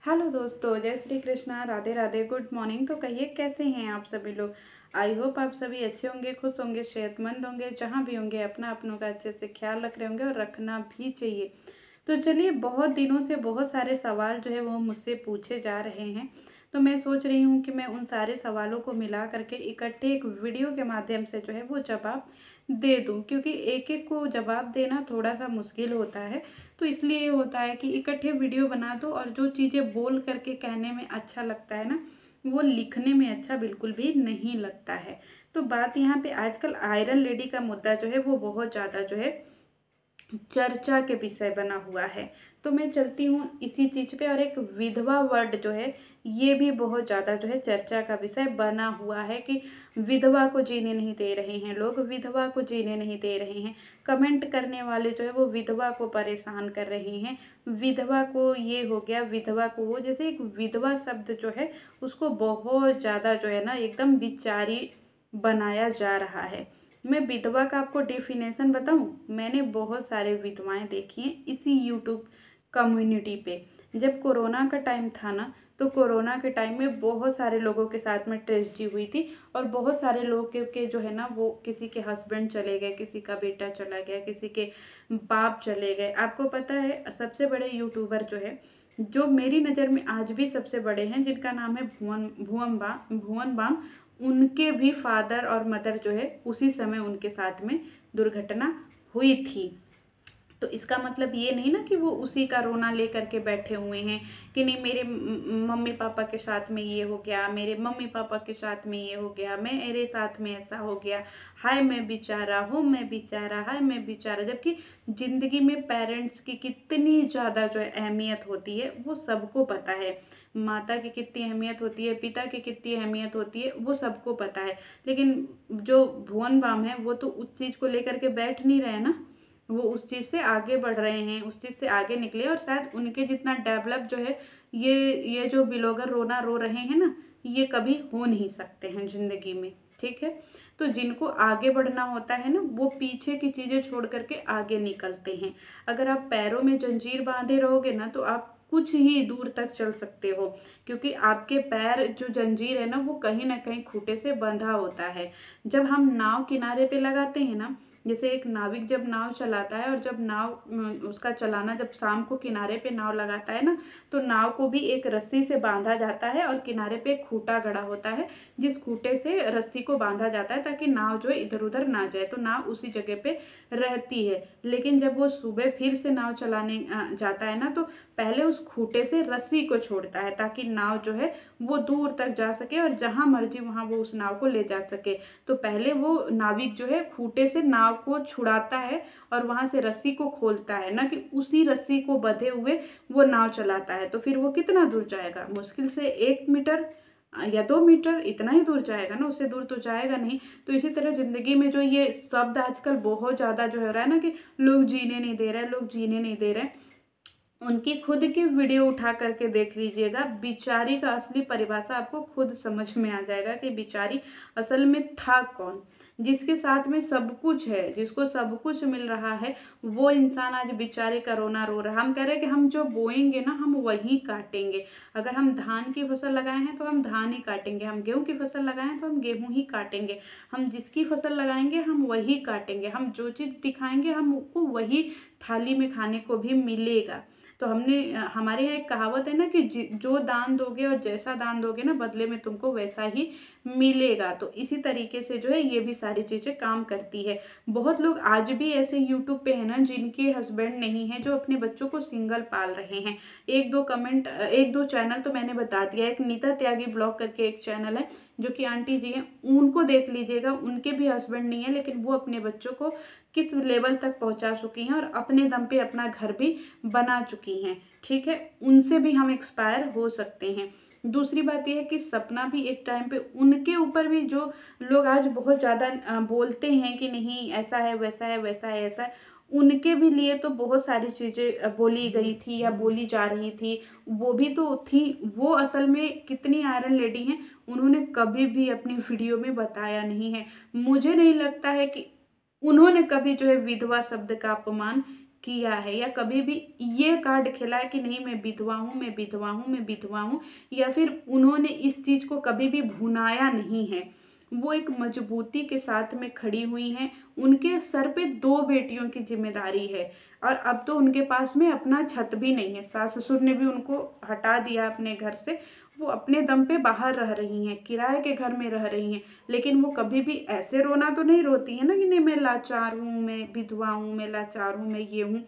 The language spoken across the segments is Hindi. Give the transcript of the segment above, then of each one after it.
हेलो दोस्तों, जय श्री कृष्णा, राधे राधे, गुड मॉर्निंग। तो कहिए कैसे हैं आप सभी लोग। आई होप आप सभी अच्छे होंगे, खुश होंगे, सेहतमंद होंगे, जहाँ भी होंगे अपना अपनों का अच्छे से ख्याल रख रहे होंगे और रखना भी चाहिए। तो चलिए, बहुत दिनों से बहुत सारे सवाल जो है वो मुझसे पूछे जा रहे हैं। तो मैं सोच रही हूँ कि मैं उन सारे सवालों को मिला करके इकट्ठे एक वीडियो के माध्यम से जो है वो जवाब दे दूँ, क्योंकि एक एक को जवाब देना थोड़ा सा मुश्किल होता है। तो इसलिए ये होता है कि इकट्ठे वीडियो बना दो और जो चीज़ें बोल करके कहने में अच्छा लगता है ना, वो लिखने में अच्छा बिल्कुल भी नहीं लगता है। तो बात यहाँ पे आजकल आयरन लेडी का मुद्दा जो है वो बहुत ज़्यादा जो है चर्चा के विषय बना हुआ है। तो मैं चलती हूँ इसी चीज़ पे। और एक विधवा वर्ड जो है ये भी बहुत ज़्यादा जो है चर्चा का विषय बना हुआ है कि विधवा को जीने नहीं दे रहे हैं लोग, विधवा को जीने नहीं दे रहे हैं। कमेंट करने वाले जो है वो विधवा को परेशान कर रहे हैं, विधवा को ये हो गया, विधवा को वो। जैसे एक विधवा शब्द जो है उसको बहुत ज़्यादा जो है ना एकदम विचारी बनाया जा रहा है। मैं विधवा का आपको डेफिनेशन बताऊं, मैंने बहुत सारे विधवाएं देखी हैं इसी यूट्यूब कम्युनिटी पे। जब कोरोना का टाइम था ना, तो कोरोना के टाइम में बहुत सारे लोगों के साथ में ट्रेजेडी हुई थी। और बहुत सारे लोग के जो है ना वो किसी के हस्बैंड चले गए, किसी का बेटा चला गया, किसी के बाप चले गए। आपको पता है सबसे बड़े यूट्यूबर जो है, जो मेरी नज़र में आज भी सबसे बड़े हैं, जिनका नाम है भुवन बाम, उनके भी फादर और मदर जो है उसी समय उनके साथ में दुर्घटना हुई थी। तो इसका मतलब ये नहीं ना कि वो उसी का रोना ले करके बैठे हुए हैं कि नहीं मेरे मम्मी पापा के साथ में ये हो गया, मेरे मम्मी पापा के साथ में ये हो गया, मेरे साथ में ऐसा हो गया, हाय मैं बेचारा हूँ, मैं बेचारा, हाय मैं बेचारा। जबकि ज़िंदगी में पेरेंट्स की कितनी ज़्यादा जो है अहमियत होती है वो सबको पता है। माता की कितनी अहमियत होती है, पिता की कितनी अहमियत होती है वो सबको पता है। लेकिन जो भुवन बाम है वो तो उस चीज़ को लेकर के बैठ नहीं रहे ना, वो उस चीज़ से आगे बढ़ रहे हैं, उस चीज़ से आगे निकले। और शायद उनके जितना डेवलप जो है ये जो ब्लॉगर रोना रो रहे हैं ना, ये कभी हो नहीं सकते हैं ज़िंदगी में। ठीक है, तो जिनको आगे बढ़ना होता है ना वो पीछे की चीज़ें छोड़ करके आगे निकलते हैं। अगर आप पैरों में जंजीर बांधे रहोगे ना तो आप कुछ ही दूर तक चल सकते हो, क्योंकि आपके पैर जो जंजीर है ना वो कहीं ना कहीं खूंटे से बंधा होता है। जब हम नाव किनारे पे लगाते हैं ना, जैसे एक नाविक जब नाव चलाता है और जब नाव उसका चलाना, जब शाम को किनारे पे नाव लगाता है ना, तो नाव को भी एक रस्सी से बांधा जाता है और किनारे पे एक खूंटा गड़ा होता है, जिस खूंटे से रस्सी को बांधा जाता है ताकि नाव जो है इधर उधर ना जाए, तो नाव उसी जगह पे रहती है। लेकिन जब वो सुबह फिर से नाव चलाने जाता है ना, तो पहले उस खूंटे से रस्सी को छोड़ता है ताकि नाव जो है वो दूर तक जा सके और जहाँ मर्जी वहाँ वो उस नाव को ले जा सके। तो पहले वो नाविक जो है खूंटे से नाव को छुड़ाता है और वहां से रस्सी को खोलता है, ना कि उसी रस्सी को बंधे हुए वो नाव चलाता है। तो फिर वो कितना दूर जाएगा, मुश्किल से 1 मीटर या 2 मीटर, इतना ही दूर जाएगा ना, उससे दूर तो जाएगा नहीं। तो इसी तरह जिंदगी में जो ये शब्द आजकल बहुत ज्यादा जो हो रहा है ना कि लोग जीने नहीं दे रहे, लोग जीने नहीं दे रहे, उनकी खुद की वीडियो उठा करके देख लीजिएगा। बिचारी का असली परिभाषा आपको खुद समझ में आ जाएगा कि बिचारी असल में था कौन। जिसके साथ में सब कुछ है, जिसको सब कुछ मिल रहा है, वो इंसान आज बेचारे का रोना रो रहा है। हम कह रहे हैं कि हम जो बोएंगे ना हम वही काटेंगे। अगर हम धान की फसल लगाए हैं तो हम धान ही काटेंगे, हम गेहूं की फसल लगाए हैं तो हम गेहूं ही काटेंगे। हम जिसकी फसल लगाएंगे हम वही काटेंगे, हम जो चीज़ दिखाएंगे हमको वही थाली में खाने को भी मिलेगा। तो हमारे यहाँ एक कहावत है ना कि जो दान दोगे और जैसा दान दोगे ना बदले में तुमको वैसा ही मिलेगा। तो इसी तरीके से जो है ये भी सारी चीज़ें काम करती है। बहुत लोग आज भी ऐसे यूट्यूब पे है ना जिनके हस्बैंड नहीं है, जो अपने बच्चों को सिंगल पाल रहे हैं। एक दो चैनल तो मैंने बता दिया। एक नीता त्यागी ब्लॉग करके एक चैनल है, जो कि आंटी जी हैं, उनको देख लीजिएगा। उनके भी हस्बैंड नहीं है, लेकिन वो अपने बच्चों को किस लेवल तक पहुंचा चुकी हैं और अपने दम पे अपना घर भी बना चुकी हैं। ठीक है, उनसे भी हम एक्सपायर हो सकते हैं। दूसरी बात यह है कि सपना भी एक टाइम पे, उनके ऊपर भी जो लोग आज बहुत ज़्यादा बोलते हैं कि नहीं ऐसा है वैसा है वैसा है ऐसा है, उनके भी लिए तो बहुत सारी चीज़ें बोली गई थी या बोली जा रही थी। वो भी तो थी, वो असल में कितनी आयरन लेडी हैं उन्होंने कभी भी अपनी वीडियो में बताया नहीं है। मुझे नहीं लगता है कि उन्होंने कभी जो है विधवा शब्द का अपमान किया है या कभी भी ये कार्ड खेला है कि नहीं मैं विधवा हूँ, मैं विधवा हूँ, मैं विधवा हूँ, या फिर उन्होंने इस चीज़ को कभी भी भुनाया नहीं है। वो एक मजबूती के साथ में खड़ी हुई हैं। उनके सर पे 2 बेटियों की जिम्मेदारी है और अब तो उनके पास में अपना छत भी नहीं है। सास ससुर ने भी उनको हटा दिया अपने घर से। वो अपने दम पे बाहर रह रही हैं, किराए के घर में रह रही हैं, लेकिन वो कभी भी ऐसे रोना तो नहीं रोती है ना कि नहीं मैं लाचार हूँ, मैं विधवा हूँ, मैं लाचार हूँ, मैं ये हूँ।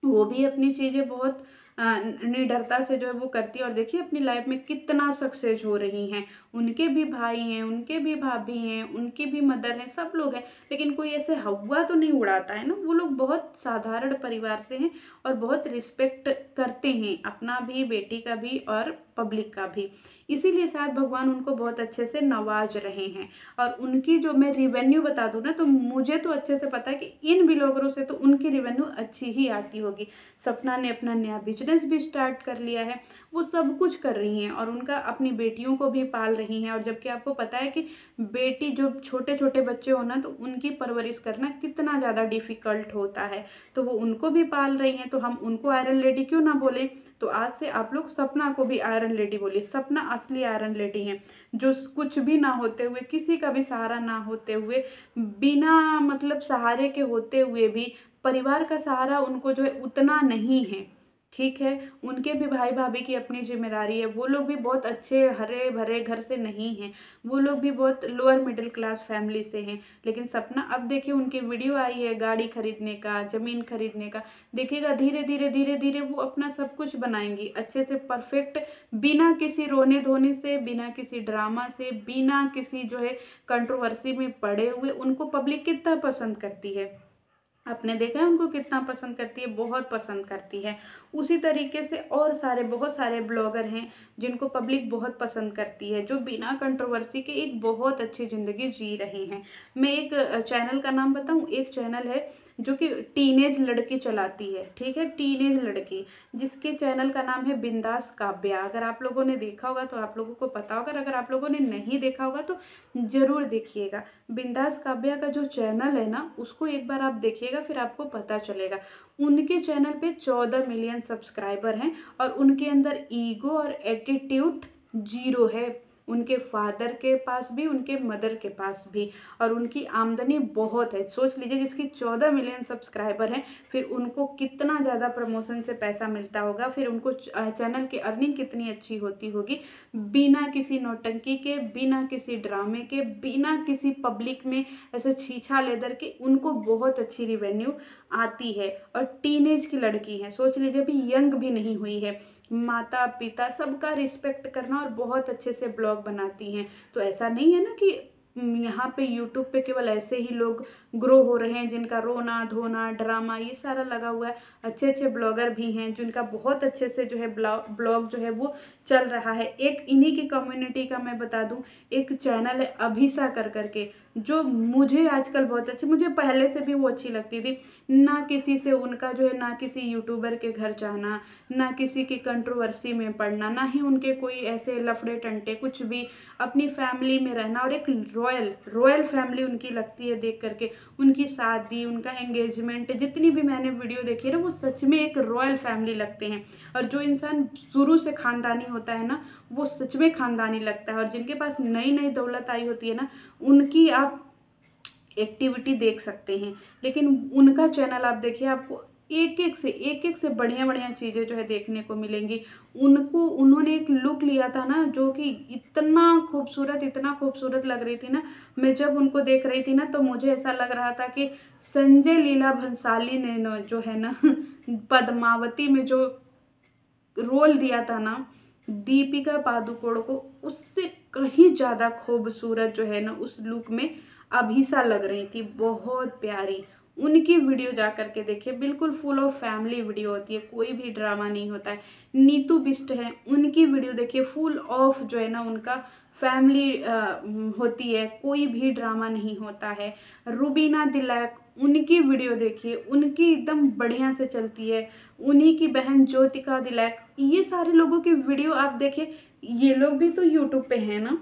वो भी अपनी चीज़ें बहुत निडरता से जो है वो करती है और देखिए अपनी लाइफ में कितना सक्सेस हो रही हैं। उनके भी भाई हैं, उनके भी भाभी हैं, उनकी भी मदर हैं, सब लोग हैं, लेकिन कोई ऐसे हवा तो नहीं उड़ाता है ना। वो लोग बहुत साधारण परिवार से हैं और बहुत रिस्पेक्ट करते हैं अपना भी, बेटी का भी और पब्लिक का भी। इसीलिए शायद भगवान उनको बहुत अच्छे से नवाज रहे हैं। और उनकी जो मैं रिवेन्यू बता दूं ना, तो मुझे तो अच्छे से पता है कि इन ब्लॉगरों से तो उनकी रिवेन्यू अच्छी ही आती होगी। सपना ने अपना नया बिजनेस भी स्टार्ट कर लिया है, वो सब कुछ कर रही हैं और उनका अपनी बेटियों को भी पाल रही हैं। और जबकि आपको पता है कि बेटी जो छोटे छोटे बच्चे हो ना, तो उनकी परवरिश करना कितना ज़्यादा डिफ़िकल्ट होता है, तो वो उनको भी पाल रही हैं। तो हम उनको आयरन लेडी क्यों ना बोलें। तो आज से आप लोग सपना को भी आयरन लेडी बोलिए। सपना असली आयरन लेडी है, जो कुछ भी ना होते हुए, किसी का भी सहारा ना होते हुए, बिना मतलब सहारे के होते हुए भी परिवार का सहारा उनको जो है उतना नहीं है। ठीक है, उनके भी भाई भाभी की अपनी जिम्मेदारी है। वो लोग भी बहुत अच्छे हरे भरे घर से नहीं हैं, वो लोग भी बहुत लोअर मिडिल क्लास फैमिली से हैं। लेकिन सपना, अब देखिए उनकी वीडियो आई है गाड़ी खरीदने का, ज़मीन खरीदने का। देखिएगा धीरे धीरे धीरे धीरे वो अपना सब कुछ बनाएंगी अच्छे से, परफेक्ट, बिना किसी रोने धोने से, बिना किसी ड्रामा से, बिना किसी जो है कंट्रोवर्सी में पड़े हुए। उनको पब्लिक कितना पसंद करती है, आपने देखा है उनको कितना पसंद करती है, बहुत पसंद करती है। उसी तरीके से और सारे बहुत सारे ब्लॉगर हैं जिनको पब्लिक बहुत पसंद करती है, जो बिना कंट्रोवर्सी के एक बहुत अच्छी ज़िंदगी जी रहे हैं। मैं एक चैनल का नाम बताऊं, एक चैनल है जो कि टीनेज लड़की चलाती है, ठीक है, टीनेज लड़की, जिसके चैनल का नाम है बिंदास काव्या। अगर आप लोगों ने देखा होगा तो आप लोगों को पता होगा, अगर आप लोगों ने नहीं देखा होगा तो ज़रूर देखिएगा। बिंदास काव्या का जो चैनल है ना, उसको एक बार आप देखिएगा, फिर आपको पता चलेगा। उनके चैनल पे 14 मिलियन सब्सक्राइबर हैं और उनके अंदर ईगो और एटीट्यूड जीरो है। उनके फादर के पास भी, उनके मदर के पास भी, और उनकी आमदनी बहुत है। सोच लीजिए, जिसकी 14 मिलियन सब्सक्राइबर हैं, फिर उनको कितना ज़्यादा प्रमोशन से पैसा मिलता होगा, फिर उनको चैनल की अर्निंग कितनी अच्छी होती होगी, बिना किसी नौटंकी के, बिना किसी ड्रामे के, बिना किसी पब्लिक में ऐसे छीछा लेदर के, उनको बहुत अच्छी रिवेन्यू आती है। और टीनेज की लड़की है, सोच लीजिए, अभी यंग भी नहीं हुई है। माता पिता सबका रिस्पेक्ट करना और बहुत अच्छे से ब्लॉग बनाती हैं। तो ऐसा नहीं है ना कि यहाँ पे यूट्यूब पे केवल ऐसे ही लोग ग्रो हो रहे हैं जिनका रोना धोना ड्रामा ये सारा लगा हुआ है। अच्छे अच्छे ब्लॉगर भी हैं जिनका बहुत अच्छे से जो है ब्लॉग जो है वो चल रहा है। एक इन्हीं की कम्युनिटी का मैं बता दूं, एक चैनल है अभिसा कर करके, जो मुझे आजकल बहुत अच्छी, मुझे पहले से भी वो अच्छी लगती थी। ना किसी से उनका जो है, ना किसी यूट्यूबर के घर जाना, ना किसी की कंट्रोवर्सी में पड़ना, ना ही उनके कोई ऐसे लफड़े टंटे, कुछ भी, अपनी फैमिली में रहना। और एक रॉयल फैमिली उनकी लगती है देख करके। उनकी शादी, उनका एंगेजमेंट, जितनी भी मैंने वीडियो देखी है ना, वो सच में एक रॉयल फैमिली लगते हैं। और जो इंसान शुरू से खानदानी होता है ना, वो सच में खानदानी लगता है। और जिनके पास नई नई दौलत आई होती है ना, उनकी आप एक्टिविटी देख सकते हैं। लेकिन उनका चैनल आप देखिए, आपको एक एक से बढ़िया बढ़िया चीज़ें जो है देखने को मिलेंगी। उन्होंने एक लुक लिया था ना, जो कि इतना खूबसूरत लग रही थी ना। मैं जब उनको देख रही थी ना, तो मुझे ऐसा लग रहा था कि संजय लीला भंसाली ने जो है ना पद्मावती में जो रोल दिया था ना दीपिका पादुकोण को, उससे कहीं ज़्यादा खूबसूरत जो है ना उस लुक में अभिसा लग रही थी, बहुत प्यारी। उनकी वीडियो जा करके देखिए, बिल्कुल फुल ऑफ फैमिली वीडियो होती है, कोई भी ड्रामा नहीं होता है। नीतू बिष्ट है, उनकी वीडियो देखिए, फुल ऑफ जो है ना उनका फैमिली होती है, कोई भी ड्रामा नहीं होता है। रुबीना दिलैक, उनकी वीडियो देखिए, उनकी एकदम बढ़िया से चलती है। उन्हीं की बहन ज्योतिका दिलैक, ये सारे लोगों की वीडियो आप देखिए। ये लोग भी तो यूट्यूब पे हैं ना,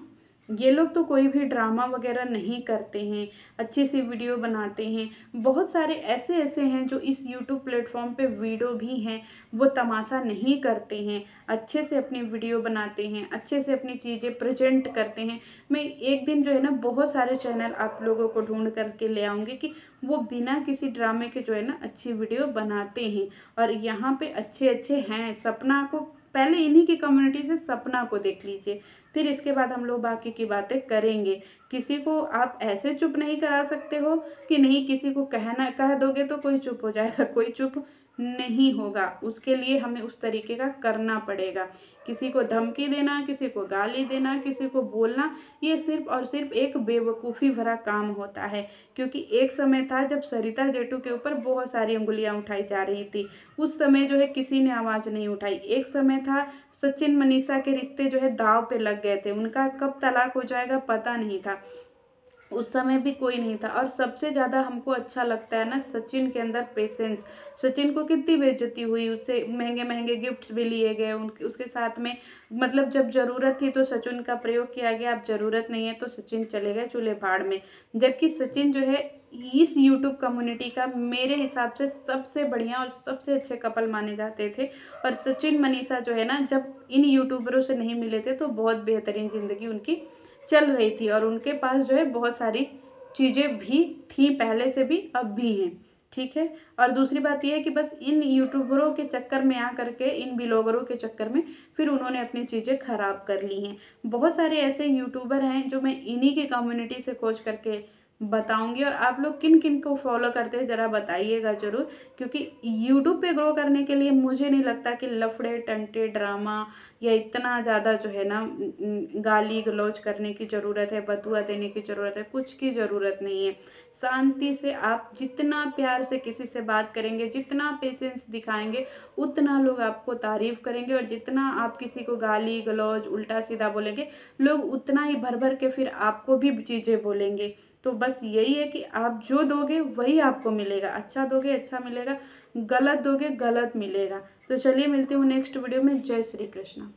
ये लोग तो कोई भी ड्रामा वगैरह नहीं करते हैं, अच्छी सी वीडियो बनाते हैं। बहुत सारे ऐसे ऐसे हैं जो इस यूट्यूब प्लेटफॉर्म पे वीडियो भी हैं, वो तमाशा नहीं करते हैं, अच्छे से अपनी वीडियो बनाते हैं, अच्छे से अपनी चीज़ें प्रेजेंट करते हैं। मैं एक दिन जो है ना बहुत सारे चैनल आप लोगों को ढूंढ करके ले आऊँगी कि वो बिना किसी ड्रामे के जो है ना अच्छी वीडियो बनाते हैं। और यहाँ पे अच्छे अच्छे हैं। सपना को पहले इन्हीं की कम्युनिटी से सपना को देख लीजिए, फिर इसके बाद हम लोग बाकी की बातें करेंगे। किसी को आप ऐसे चुप नहीं करा सकते हो कि नहीं, किसी को कह दोगे तो कोई चुप हो जाएगा, कोई चुप नहीं होगा। उसके लिए हमें उस तरीके का करना पड़ेगा। किसी को धमकी देना, किसी को गाली देना, किसी को बोलना, ये सिर्फ और सिर्फ एक बेवकूफ़ी भरा काम होता है। क्योंकि एक समय था जब सरिता जेटू के ऊपर बहुत सारी उंगलियां उठाई जा रही थी, उस समय जो है किसी ने आवाज़ नहीं उठाई। एक समय था सचिन मनीषा के रिश्ते जो है दाव पे लग गए थे, उनका कब तलाक हो जाएगा पता नहीं था, उस समय भी कोई नहीं था। और सबसे ज़्यादा हमको अच्छा लगता है ना सचिन के अंदर पेशेंस। सचिन को कितनी बेइज्जती हुई, उससे महंगे महंगे गिफ्ट्स भी लिए गए, उनके उसके साथ में मतलब जब ज़रूरत थी तो सचिन का प्रयोग किया गया, अब ज़रूरत नहीं है तो सचिन चले गए चूल्हे भाड़ में। जबकि सचिन जो है इस यूट्यूब कम्युनिटी का मेरे हिसाब से सबसे बढ़िया और सबसे अच्छे कपल माने जाते थे। और सचिन मनीषा जो है ना जब इन यूट्यूबरों से नहीं मिले थे तो बहुत बेहतरीन ज़िंदगी उनकी चल रही थी। और उनके पास जो है बहुत सारी चीज़ें भी थी पहले से भी, अब भी हैं। ठीक है। और दूसरी बात यह है कि बस इन यूट्यूबरों के चक्कर में आ करके, इन ब्लॉगरों के चक्कर में फिर उन्होंने अपनी चीज़ें खराब कर ली हैं। बहुत सारे ऐसे यूट्यूबर हैं जो मैं इन्हीं की कम्युनिटी से खोज करके बताऊंगी। और आप लोग किन किन को फॉलो करते हैं ज़रा बताइएगा ज़रूर। क्योंकि यूट्यूब पे ग्रो करने के लिए मुझे नहीं लगता कि लफड़े टंटे ड्रामा या इतना ज़्यादा जो है ना गाली गलौज करने की ज़रूरत है, बदुआ देने की ज़रूरत है, कुछ की ज़रूरत नहीं है। शांति से आप जितना प्यार से किसी से बात करेंगे, जितना पेशेंस दिखाएंगे, उतना लोग आपको तारीफ़ करेंगे। और जितना आप किसी को गाली गलौज उल्टा सीधा बोलेंगे, लोग उतना ही भर भर के फिर आपको भी चीज़ें बोलेंगे। तो बस यही है कि आप जो दोगे वही आपको मिलेगा। अच्छा दोगे अच्छा मिलेगा, गलत दोगे गलत मिलेगा। तो चलिए मिलती हूँ नेक्स्ट वीडियो में। जय श्री कृष्ण।